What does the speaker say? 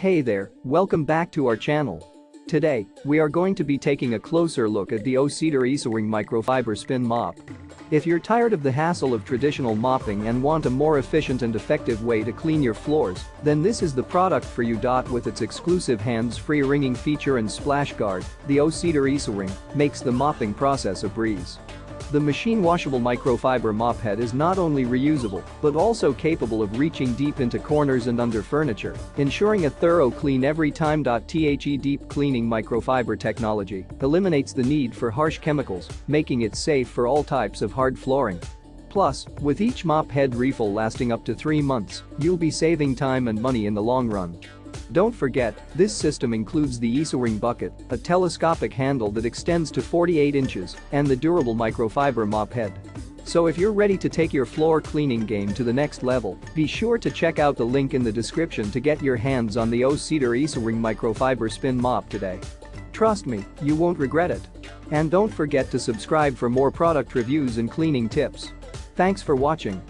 Hey there, welcome back to our channel. Today, we are going to be taking a closer look at the O-Cedar EasyWring Microfiber Spin Mop. If you're tired of the hassle of traditional mopping and want a more efficient and effective way to clean your floors, then this is the product for you. With its exclusive hands-free wringing feature and splash guard, the O-Cedar EasyWring makes the mopping process a breeze. The machine-washable microfiber mop head is not only reusable, but also capable of reaching deep into corners and under furniture, ensuring a thorough clean every time. The deep cleaning microfiber technology eliminates the need for harsh chemicals, making it safe for all types of hard flooring. Plus, with each mop head refill lasting up to 3 months, you'll be saving time and money in the long run. Don't forget, this system includes the EasyWring bucket, a telescopic handle that extends to 48 inches, and the durable microfiber mop head. So if you're ready to take your floor cleaning game to the next level, be sure to check out the link in the description to get your hands on the O-Cedar EasyWring Microfiber Spin Mop today. Trust me, you won't regret it. And don't forget to subscribe for more product reviews and cleaning tips. Thanks for watching.